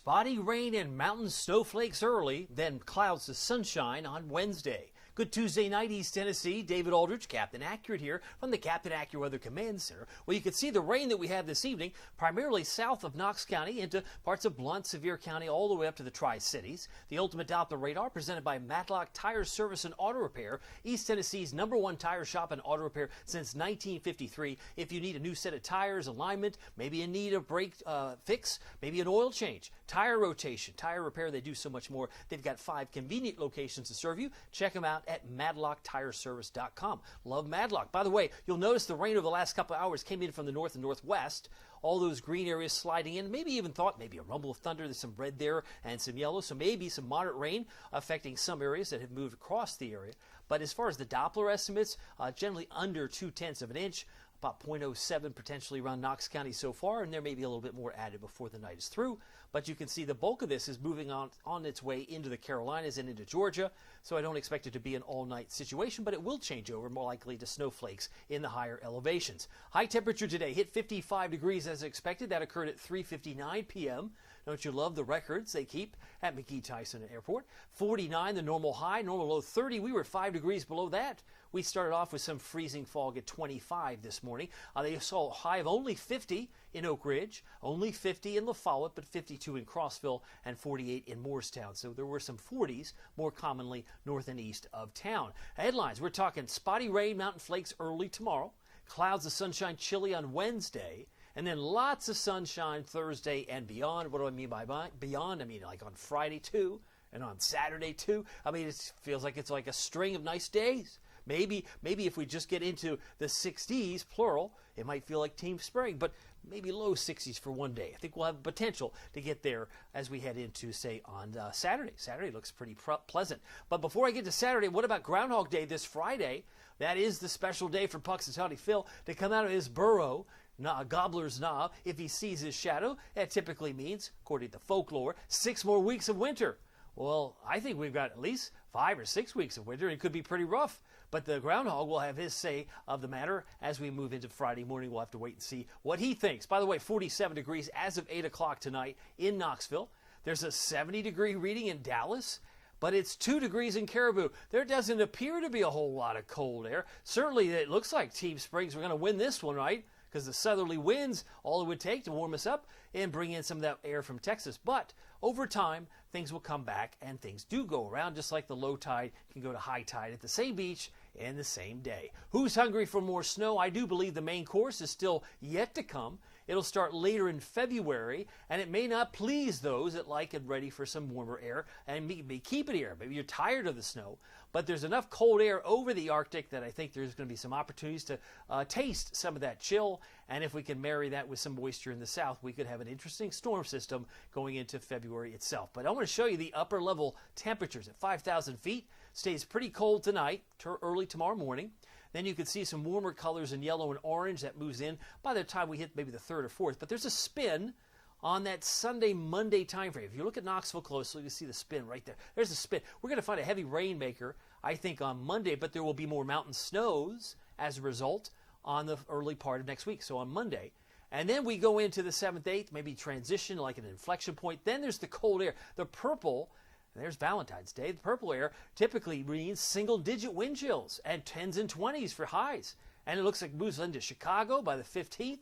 Spotty rain and mountain snowflakes early, then clouds to sunshine on Wednesday. Good Tuesday night, East Tennessee. David Aldridge, Captain Accurate here from the Captain Accurate Weather Command Center. Well, you can see the rain that we have this evening, primarily south of Knox County into parts of Blount, Sevier County, all the way up to the Tri-Cities. The Ultimate Doppler Radar presented by Matlock Tire Service and Auto Repair, East Tennessee's #1 tire shop and auto repair since 1953. If you need a new set of tires, alignment, maybe you need a brake fix, maybe an oil change, tire rotation, tire repair, they do so much more. They've got 5 convenient locations to serve you. Check them out at MadlockTireService.com. Love Madlock. By the way, you'll notice the rain over the last couple of hours came in from the north and northwest. All those green areas sliding in. Maybe even thought maybe a rumble of thunder. There's some red there and some yellow. So maybe some moderate rain affecting some areas that have moved across the area. But as far as the Doppler estimates, generally under 0.2 of an inch. About 0.07 potentially around Knox County so far, and there may be a little bit more added before the night is through. But you can see the bulk of this is moving on its way into the Carolinas and into Georgia, so I don't expect it to be an all-night situation, but it will change over, more likely to snowflakes in the higher elevations. High temperature today hit 55 degrees as expected. That occurred at 3:59 p.m. Don't you love the records they keep at McGee-Tyson Airport? 49, the normal high, normal low 30. We were 5 degrees below that. We started off with some freezing fog at 25 this morning. They saw a high of only 50 in Oak Ridge, only 50 in La Follette, but 52 in Crossville and 48 in Morristown. So there were some 40s, more commonly north and east of town. Headlines, we're talking spotty rain, mountain flakes early tomorrow, clouds of sunshine, chilly on Wednesday, and then lots of sunshine Thursday and beyond. What do I mean by beyond? I mean like on Friday too, and on Saturday too. I mean, it feels like it's like a string of nice days. Maybe if we just get into the 60s, plural, it might feel like team spring, but maybe low 60s for one day. I think we'll have potential to get there as we head into, say, on Saturday. Saturday looks pretty pleasant. But before I get to Saturday, what about Groundhog Day this Friday? That is the special day for Puxatawny Phil to come out of his burrow, Gobbler's Knob. If he sees his shadow, that typically means, according to folklore, 6 more weeks of winter. Well, I think we've got at least 5 or 6 weeks of winter. It could be pretty rough. But the groundhog will have his say of the matter as we move into Friday morning. We'll have to wait and see what he thinks. By the way, 47 degrees as of 8 o'clock tonight in Knoxville. There's a 70-degree reading in Dallas, but it's 2 degrees in Caribou. There doesn't appear to be a whole lot of cold air. Certainly, it looks like Team Springs are going to win this one, right? Because the southerly winds, all it would take to warm us up and bring in some of that air from Texas. But over time, things will come back and things do go around, just like the low tide can go to high tide at the same beach in the same day. Who's hungry for more snow? I do believe the main course is still yet to come. It'll start later in February, and it may not please those that like it ready for some warmer air and maybe keep it here. Maybe you're tired of the snow, but there's enough cold air over the Arctic that I think there's going to be some opportunities to taste some of that chill, and if we can marry that with some moisture in the south, we could have an interesting storm system going into February itself. But I want to show you the upper level temperatures at 5,000 feet. Stays pretty cold tonight, early tomorrow morning. Then you can see some warmer colors in yellow and orange that moves in by the time we hit maybe the 3rd or 4th. But there's a spin on that Sunday, Monday time frame. If you look at Knoxville closely, you see the spin right there. There's a spin. We're going to find a heavy rainmaker, I think, on Monday, but there will be more mountain snows as a result on the early part of next week, so on Monday. And then we go into the 7th, 8th, maybe transition like an inflection point. Then there's the cold air. The purple, there's Valentine's Day. The purple air typically means single-digit wind chills and 10s and 20s for highs. And it looks like it moves into Chicago by the 15th.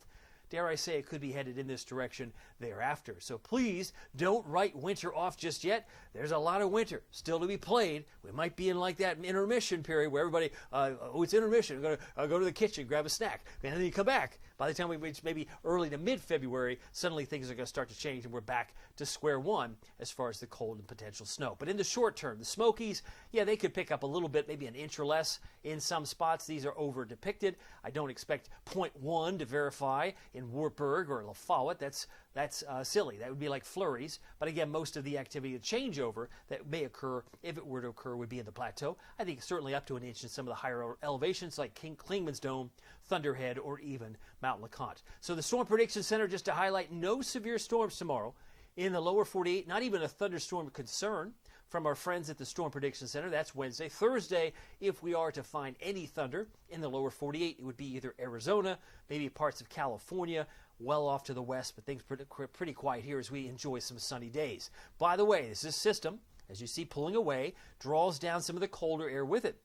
Dare I say it could be headed in this direction thereafter. So please don't write winter off just yet. There's a lot of winter still to be played. We might be in like that intermission period where everybody, it's intermission. I'm going to go to the kitchen, grab a snack, and then you come back. By the time we reach maybe early to mid-February, suddenly things are going to start to change and we're back to square one as far as the cold and potential snow. But in the short term, the Smokies, yeah, they could pick up a little bit, maybe an inch or less in some spots. These are over-depicted. I don't expect 0.1 to verify in Wartburg or La Follette. That's silly. That would be like flurries. But again, most of the activity, the changeover that may occur, if it were to occur, would be in the plateau. I think certainly up to an inch in some of the higher elevations like Klingman's Dome, Thunderhead, or even Mount LeConte. So the Storm Prediction Center, just to highlight, no severe storms tomorrow in the lower 48, not even a thunderstorm concern from our friends at the Storm Prediction Center. That's Wednesday. Thursday, if we are to find any thunder in the lower 48, it would be either Arizona, maybe parts of California, well off to the west, but things pretty quiet here as we enjoy some sunny days. By the way, this system, as you see pulling away, draws down some of the colder air with it.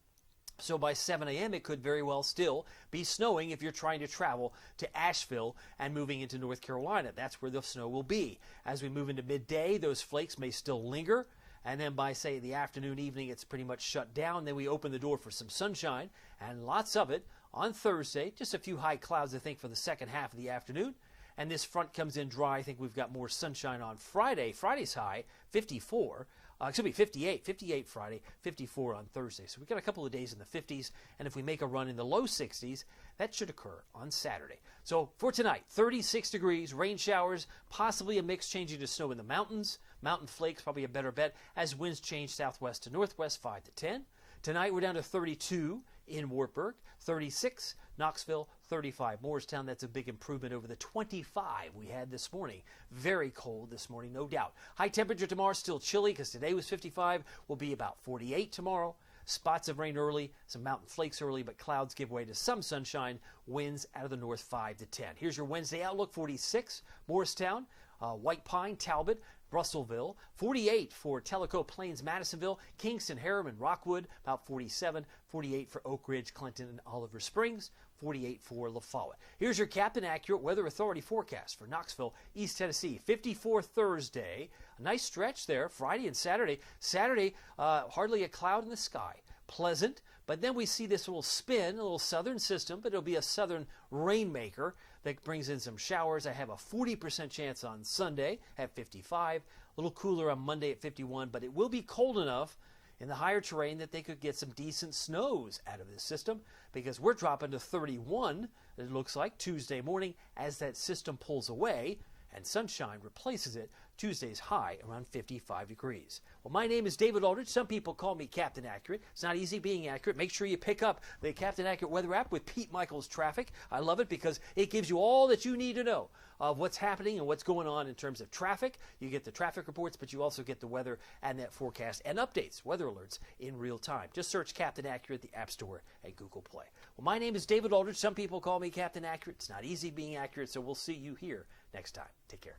So by 7 a.m., it could very well still be snowing if you're trying to travel to Asheville and moving into North Carolina. That's where the snow will be. As we move into midday, those flakes may still linger. And then by, say, the afternoon, evening, it's pretty much shut down. Then we open the door for some sunshine, and lots of it on Thursday. Just a few high clouds, I think, for the second half of the afternoon. And this front comes in dry. I think we've got more sunshine on Friday. Friday's high, 54. 58 Friday, 54 on Thursday. So we've got a couple of days in the 50s, and if we make a run in the low 60s, that should occur on Saturday. So for tonight, 36 degrees, rain showers, possibly a mix changing to snow in the mountains. Mountain flakes, probably a better bet, as winds change southwest to northwest, 5 to 10. Tonight we're down to 32 in Wartburg, 36 Knoxville, 35 Morristown. That's a big improvement over the 25 we had this morning. Very cold this morning, no doubt. High temperature tomorrow, still chilly because today was 55. Will be about 48 tomorrow. Spots of rain early, some mountain flakes early, but clouds give way to some sunshine. Winds out of the north, 5 to 10. Here's your Wednesday outlook: 46 Morristown, White Pine, Talbot, Russellville, 48 for Tellico Plains, Madisonville, Kingston, Harriman, Rockwood, about 47, 48 for Oak Ridge, Clinton, and Oliver Springs, 48 for La Follette. Here's your Captain Accurate Weather Authority forecast for Knoxville, East Tennessee. 54 Thursday, a nice stretch there, Friday and Saturday. Saturday, hardly a cloud in the sky. Pleasant, but then we see this little spin, a little southern system, but it'll be a southern rainmaker that brings in some showers. I have a 40% chance on Sunday at 55, a little cooler on Monday at 51, but it will be cold enough in the higher terrain that they could get some decent snows out of this system, because we're dropping to 31, it looks like, Tuesday morning as that system pulls away and sunshine replaces it. Tuesday's high around 55 degrees. Well, my name is David Aldridge. Some people call me Captain Accurate. It's not easy being accurate. Make sure you pick up the Captain Accurate weather app with Pete Michaels Traffic. I love it because it gives you all that you need to know of what's happening and what's going on in terms of traffic. You get the traffic reports, but you also get the weather and that forecast and updates, weather alerts in real time. Just search Captain Accurate at the App Store at Google Play. Well, my name is David Aldridge. Some people call me Captain Accurate. It's not easy being accurate, so we'll see you here next time. Take care.